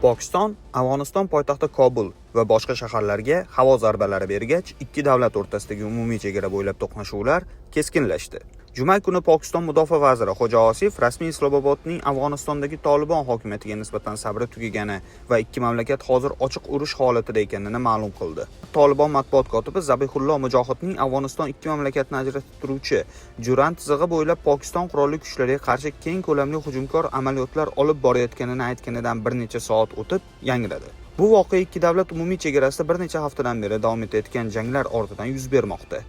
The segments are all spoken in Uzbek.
Pokiston Afg'oniston poytaxti Kobul va boshqa shaharlarga havo zarbalari bergach, ikki davlat o'rtasidagi umumiy chegara bo'ylab to'qnashuvlar keskinlashdi. Juma kuni Pokiston mudofaa vaziri Xo'ja Osif rasmiy Islomobodning Afg'onistondagi Tolibon hokimiyatiga nisbatan sabri tugagani va ikki mamlakat hozir ochiq urush holatida ekanini ma'lum qildi. Tolibon matbuot kotibi Zabihullo Mujohidning Afg'oniston ikki mamlakatni ajratib turuvchi Jurant chizig'i bo'ylab Pokiston qurolli kuchlariga qarshi keng ko'lamli hujumkor amaliyotlar olib borayotganini aytganidan bir necha soat o'tib yangradi. Bu voqea ikki davlat umumiy chegarasida bir necha haftadan beri davom etayotgan janglar ortidan yuz bermoqda.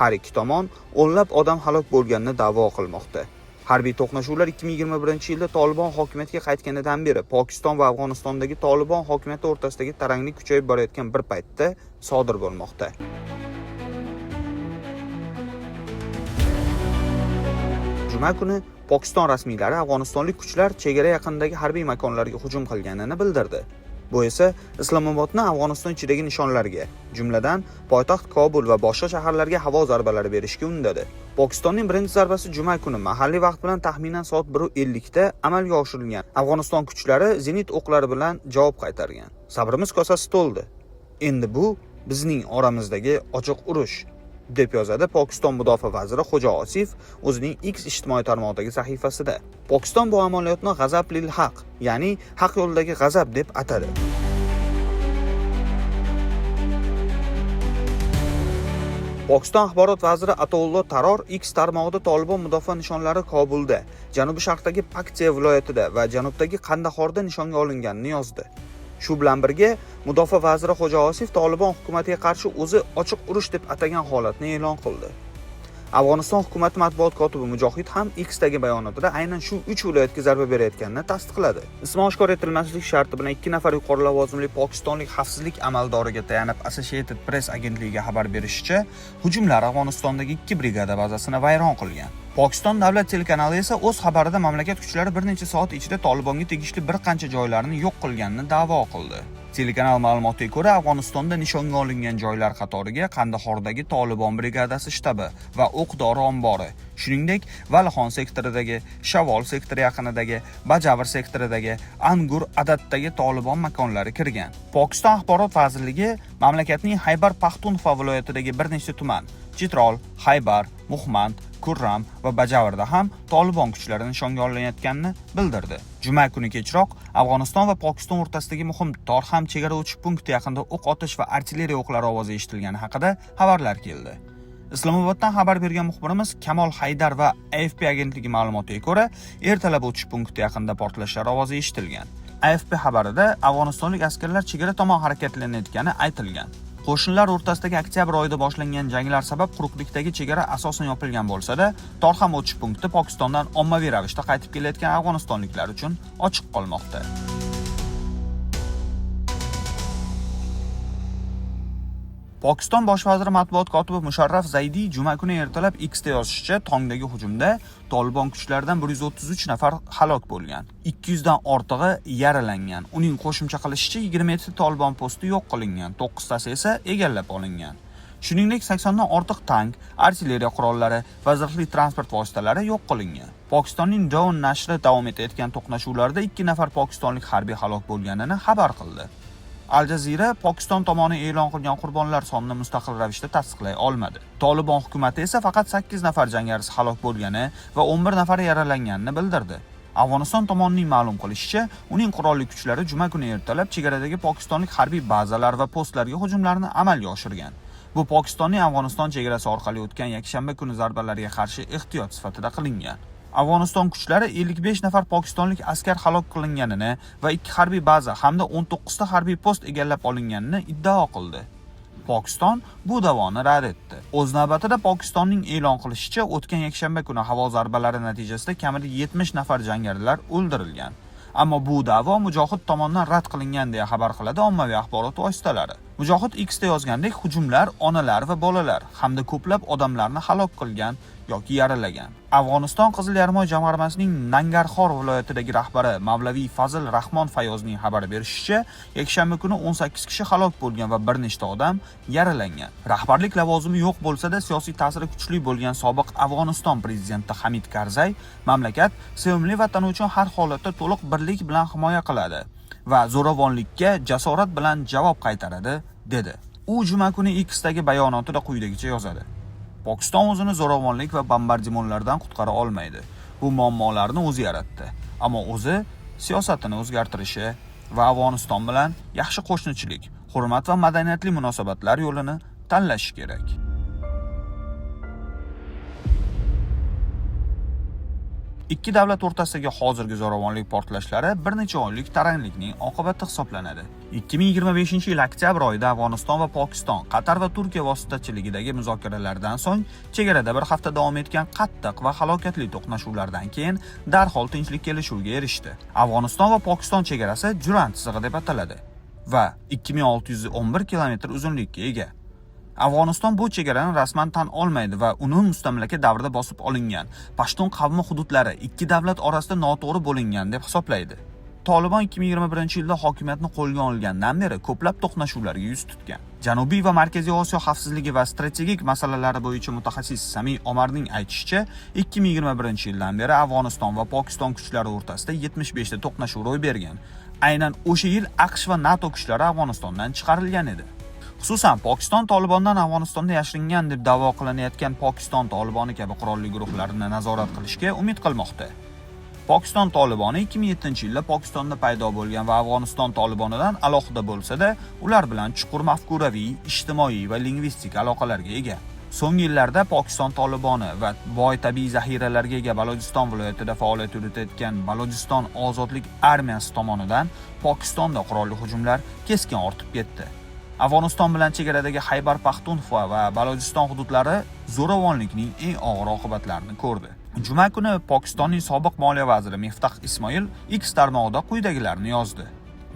Har ikki tomon o'nlab odam halok bo'lganini da'vo qilmoqda. Harbiy to'qnashuvlar 2021-yilda Tolibon hokimiyatiga qaytganidan beri Pokiston va Afg'onistondagi Tolibon hokimiyati o'rtasidagi taranglik kuchayib borayotgan bir paytda sodir bo'lmoqda. Juma kuni Pokiston rasmiylari Afg'onistonlik kuchlar chegara yaqinidagi harbiy makonlarga hujum qilganini bildirdi. Bu esa Islomobodni Afg'oniston ichidagi nishonlarga, jumladan poytaxt Kobul va boshqa shaharlarga havo zarbalari berishga undadi. Pokistonning birinchi zarbasi juma kuni mahalliy vaqt bilan taxminan soat 1:50 da amalga oshirilgan. Afg'oniston kuchlari zenit o'qlari bilan javob qaytargan. Sabrimiz kosasi to'ldi. Endi bu bizning oramizdagi ochiq urush, deb yozadi Pokiston mudofaa vaziri Xo'ja Osif o'zining X ijtimoiy tarmoqdagi sahifasida. Pokiston bu amaliyotni g'azab lil haq, ya'ni haq yo'ldagi g'azab deb atadi. Pokiston axborot vaziri Atoullo Taror X tarmog'ida Tolibon mudofaa nishonlari Kobulda, janubi-sharqdagi Paktiya viloyatida va janubdagi Qandahorda nishonga olinganini yozdi. Shu bilan birga mudofaa vaziri Xo'ja Osif Tolibon hukumatiga qarshi o'zi ochiq urush deb atagan holatni e'lon qildi. Afg'oniston hukumati matbuot kotibi Mujohid ham X'dagi bayonotida aynan shu 3 viloyatga zarba berayotganini tasdiqladi. Ismi oshkor etilmasligi sharti bilan 2 nafar yuqori lavozimli pokistonlik xavfsizlik amaldoriga tayanib Associated Press agentligiga xabar berishicha, hujumlar Afg'onistondagi 2 brigada bazasini vayron qilgan. Pokiston davlat telekanali esa o'z xabarida mamlakat kuchlari bir necha soat ichida Tolibonga tegishli bir qancha joylarni yo'q qilganini da'vo qildi. Telekanal ma'lumotiga ko'ra, Afg'onistonda nishonga olingan joylar qatoriga Qandahordagi Tolibon brigadasi shtabi va o'q-dori ombori, shuningdek, Valixon sektoridagi, Shavol sektori yaqinidagi, Bajavr sektoridagi, Angur Adatdagi Tolibon makonlari kirgan. Pokiston axborot vazirligi mamlakatning Haybar Paxtunxva viloyatidagi bir nechta tuman, Chitrol, Haybar, Muhmand, Kurram va Bajavrda ham Tolibon kuchlari nishonga olinayotganini bildirdi. Juma kuni kechroq Afg'oniston va Pokiston o'rtasidagi muhim Torham chegara o'tish punkti yaqinida o'q otish va artilleriya o'qlari ovozi eshitilgani haqida xabarlar keldi. Islomoboddan xabar bergan muxbirimiz Kamol Haydar va AFP agentligi ma'lumotiga ko'ra, ertalab o'tish punkti yaqinida portlashlar ovozi eshitilgan. AFP xabarida Afg'onistonlik askarlar chegara tomon harakatlanayotgani aytilgan. Qo'shinlar o'rtasidagi oktyabr oyida boshlangan janglar sabab quruqlikdagi chegara asosan yopilgan bo'lsa-da, Torham o'tish punkti Pokistondan ommaviy ravishda qaytib kelayotgan afg'onistonliklar uchun ochiq qolmoqda. Pokiston bosh vaziri matbuot kotibi Musharraf Zaydi juma kuni ertalab X'da yozishicha, tongdagi hujumda Tolibon kuchlaridan 133 nafar halok bo'lgan, 200 dan ortig'i yaralangan. Uning qo'shimcha qilishicha, 27 Tolibon posti yo'q qilingan, 9 tasi esa egallab olingan. Shuningdek, 80 dan ortiq tank, artilleriya qurollari va zirhli transport vositalari yo'q qilingan. Pokistonning Dawn nashri davom etayotgan to'qnashuvlarda 2 nafar pokistonlik harbiy halok bo'lganini xabar qildi. Al Jazeera Pokiston tomoni e'lon qilgan qurbonlar sonini mustaqil ravishda tasdiqlay olmadi. Tolibon hukumati esa faqat 8 nafar jangarisi halok bo'lgani va 11 nafari yaralanganini bildirdi. Afg'oniston tomonining ma'lum qilishicha, uning qurolli kuchlari juma kuni ertalab chegaradagi pokistonlik harbiy bazalar va postlarga hujumlarni amalga oshirgan. Bu Pokistonning Afg'oniston chegarasi orqali o'tgan yakshanba kuni zarbalariga qarshi ehtiyot sifatida qilingan. Afg'oniston kuchlari 55 nafar pokistonlik askar halok qilinganini va 2 harbiy baza hamda 19 ta harbiy post egallab olinganini iddao qildi. Pokiston bu da'voni rad etdi. O'z navbatida Pokistonning e'lon qilishicha, o'tgan yakshanba kuni havo zarbalari natijasida kamida 70 nafar jangarilar o'ldirilgan. Ammo bu da'vo Mujohid tomonidan rad qilingan deya xabar qiladi ommaviy axborot vositalari. Mujohid X'da yozgandek, hujumlar onalar va bolalar hamda ko'plab odamlarni halok qilgan yoki yaralagan. Afg'oniston Qizil Yarmoy jamg'armasining Nangarxor viloyatidagi rahbari Mavlaviy Fazil Rahmon Fayozning xabar berishicha, yakshanba kuni 18 kishi halok bo'lgan va bir nechta odam yaralangan. Rahbarlik lavozimi yo'q bo'lsa-da, siyosiy ta'siri kuchli bo'lgan sobiq Afg'oniston prezidenti Hamid Karzay mamlakat sevimli vatani uchun har holatda to'liq birlik bilan himoya qiladi. va zo'ravonlikka jasorat bilan javob qaytaradi, dedi. U juma kuni X'dagi bayonotida quyidagicha yozadi: Pokiston o'zini zo'ravonlik va bombardimonlardan qutqara olmaydi. Bu muammolarni o'zi yaratdi. Ammo o'zi siyosatini o'zgartirishi va Afg'oniston bilan yaxshi qo'shnichilik, hurmat va madaniyatli munosabatlar yo'lini tanlashi kerak. Ikki davlat o'rtasidagi hozirgi zo'ravonlik portlashlari bir necha oylik taranglikning oqibati hisoblanadi. 2025-yil oktyabr oyida Afg'oniston va Pokiston, Qatar va Turkiya vositachiligidagi muzokaralardan so'ng chegarada bir hafta davom etgan qattiq va halokatli to'qnashuvlardan keyin darhol tinchlik kelishuviga erishdi. Afg'oniston va Pokiston chegarasi Durand chizig'i deb ataladi va 2611 kilometr uzunlikka ega. Afg'oniston bu chegarani rasman tan olmaydi va uni mustamlaka davrida bosib olingan Pashtun qavmi hududlari ikki davlat orasida noto'g'ri bo'lingan deb hisoblaydi. Tolibon 2021-yilda hokimiyatni qo'lga olgandan beri ko'plab to'qnashuvlarga yuz tutgan. Janubiy va Markaziy Osiyo xavfsizligi va strategik masalalari bo'yicha mutaxassis Sami Omarning aytishicha, 2021-yildan beri Afg'oniston va Pokiston kuchlari o'rtasida 75 ta to'qnashuv ro'y bergan. Aynan o'sha yil AQSh va NATO kuchlari Afg'onistondan chiqarilgan edi. Xususan, Pokiston Tolibondan Afg'onistonda yashiringan deb da'vo qilinayotgan Pokiston Toliboni kabi qurolli guruhlarni nazorat qilishga umid qilmoqda. Pokiston Toliboni 2007-yilda Pokistonda paydo bo'lgan va Afg'oniston Tolibonidan alohida bo'lsa-da, ular bilan chuqur mafkuraviy, ijtimoiy va lingvistik aloqalarga ega. So'nggi yillarda Pokiston Toliboni va boy tabiiy zaxiralarga ega Balojiston viloyatida faoliyat yuritayotgan Balojiston ozodlik armiyasi tomonidan Pokistonda qurolli hujumlar keskin ortib ketdi. Afg'oniston bilan chegaradagi Xaybar Paxtunxva va Balojiston hududlari zo'ravonlikning eng og'ir oqibatlarini ko'rdi. Juma kuni Pokistonning sobiq moliya vaziri Miftah Ismoil X tarmog'ida quyidagilarni yozdi: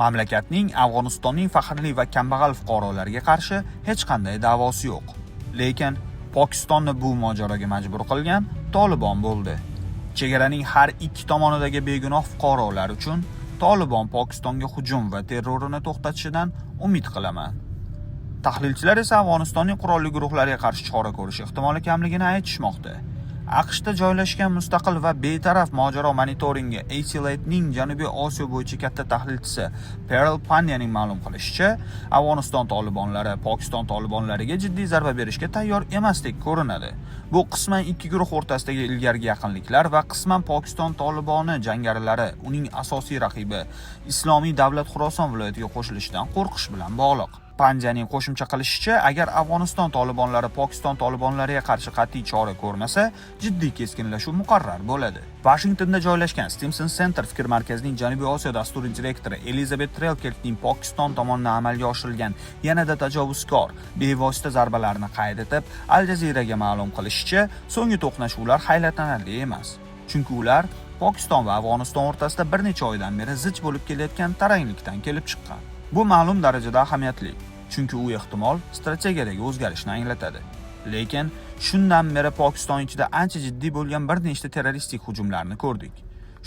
Mamlakatning Afg'onistonning faxrli va kambag'al fuqarolariga qarshi hech qanday da'vosi yo'q. Lekin Pokistonni bu mojaroga majbur qilgan Tolibon bo'ldi. Chegaraning har ikki tomonidagi begunoh fuqarolar uchun Tolibon Pokistonga hujum va terrorini to'xtatishidan umid qilaman. Tahlilchilar esa Afg'onistonning qurolli guruhlariga qarshi chora ko'rish ehtimoli kamligini aytishmoqda. AQShda joylashgan mustaqil va betaraf mojaro monitoringi ACLAT'ning Janubiy Osiyo bo'yicha katta tahlilchisi Pearl Pandyaning ma'lum qilishicha, Afg'oniston Tolibonlari Pokiston Tolibonlariga jiddiy zarba berishga tayyor emasdek ko'rinadi. Bu qisman ikki guruh o'rtasidagi ilgarigi yaqinliklar va qisman Pokiston Toliboni jangarilari uning asosiy raqibi Islomiy davlat Xuroson viloyatiga qo'shilishidan qo'rqish bilan bog'liq. Panjaning qo'shimcha qilishicha, agar Afg'oniston Tolibonlari Pokiston Tolibonlariga qarshi qat'iy chora ko'rmasa, jiddiy keskinlashuv muqarrar bo'ladi. Washingtonda joylashgan Stimson Center fikr markazining Janubiy Osiyo dasturi direktori Elizabeth Trelkertning Pokiston tomonidan amalga oshirilgan yanada tajovuzkor, bevosita zarbalarni qayd etib, Al Jazeeraga ma'lum qilishicha, so'nggi to'qnashuvlar hayratlanarli emas. Chunki ular Pokiston va Afg'oniston o'rtasida bir necha oydan beri zich bo'lib kelayotgan taranglikdan kelib chiqqan. Bu ma'lum darajada ahamiyatli, chunki u ehtimol strategiyadagi o'zgarishni anglatadi. Lekin shundan beri Pokiston ichida ancha jiddiy bo'lgan bir nechta terroristik hujumlarni ko'rdik.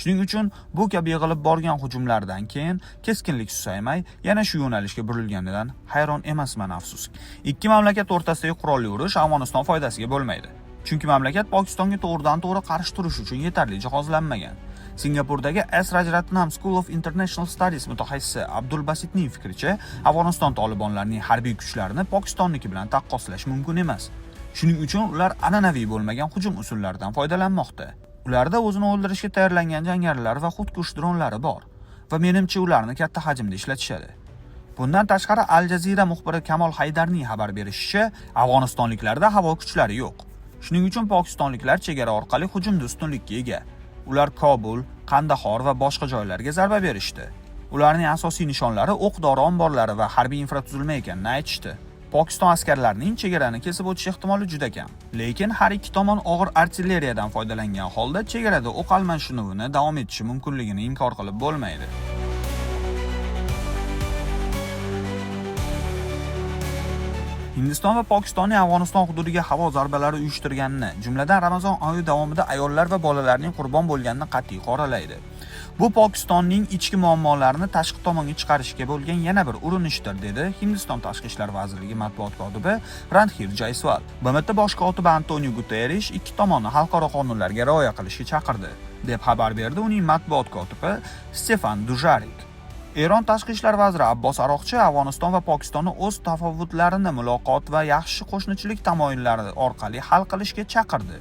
Shuning uchun bu kabi yig'ilib borgan hujumlardan keyin keskinlik susaymay yana shu yo'nalishga burilganidan hayron emasman, afsuski. Ikki mamlakat o'rtasidagi qurolli urush Afg'oniston foydasiga bo'lmaydi. Chunki mamlakat Pokistonga to'g'ridan-to'g'ri qarshi turish uchun yetarli jihozlanmagan. Singapurdagi S. Rajaratnam School of International Studies mutaxassisi Abdul Basitning fikricha, Afg'oniston Tolibonlarining harbiy kuchlarini Pokistonniki bilan taqqoslash mumkin emas. Shuning uchun ular an'anaviy bo'lmagan hujum usullaridan foydalanmoqda. Ularda o'zini o'ldirishga tayyorlangan jangarilar va xudkush dronlari bor va menimcha ularni katta hajmda ishlatishadi. Bundan tashqari Al Jazeera muxbiri Kamol Haydarning xabar berishicha, Afg'onistonliklarda havo kuchlari yo'q. Shuning uchun pokistonliklar chegara orqali hujumda ustunlikka ega. Ular Kobul, Qandahor va boshqa joylarga zarba berishdi. Ularning asosiy nishonlari o'q-dori omborlari va harbiy infratuzilma ekanini aytishdi. Pokiston askarlarining chegarani kesib o'tish ehtimoli juda kam. Lekin har ikki tomon og'ir artilleriyadan foydalangan holda chegarada o'q almashinuvini davom etishi mumkinligini inkor qilib bo'lmaydi. Hindiston va Pokistonning Afg'oniston hududiga havo zarbalari uyushtirganini, jumladan Ramazon oyi davomida ayollar va bolalarning qurbon bo'lganini qat'iy qoralaydi. Bu Pokistonning ichki muammolarini tashqi tomonga chiqarishga bo'lgan yana bir urinishdir, dedi Hindiston Tashqi ishlar vazirligi matbuot kotibi Randhir Jaiswal. BMT bosh kotibi Antonio Guterres ikki tomonni xalqaro qonunlarga rioya qilishga chaqirdi, deb xabar berdi uning matbuot kotibi Stefan Dujarric. Eron tashqi ishlar vaziri Abbos Aroqchi Afg'oniston va Pokistonni o'z tafovutlarini muloqot va yaxshi qo'shnichilik tamoyillari orqali hal qilishga chaqirdi.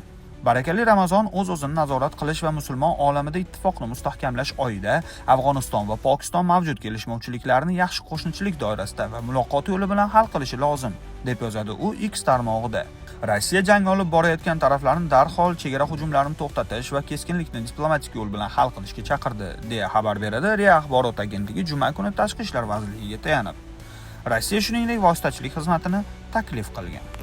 Barakali Ramazon o'z-o'zini nazorat qilish va musulmon olamida ittifoqni mustahkamlash oyida Afg'oniston va Pokiston mavjud kelishmovchiliklarni yaxshi qo'shnichilik doirasida va muloqot yo'li bilan hal qilishi lozim, deb yozadi u X tarmog'ida. Rossiya jang olib borayotgan taraflarni darhol chegara hujumlarini to'xtatish va keskinlikni diplomatik yo'l bilan hal qilishga chaqirdi, deya xabar beradi RIA axborot agentligi juma kuni Tashqi ishlar vazirligiga tayanib. Rossiya shuningdek vositachilik xizmatini taklif qilgan.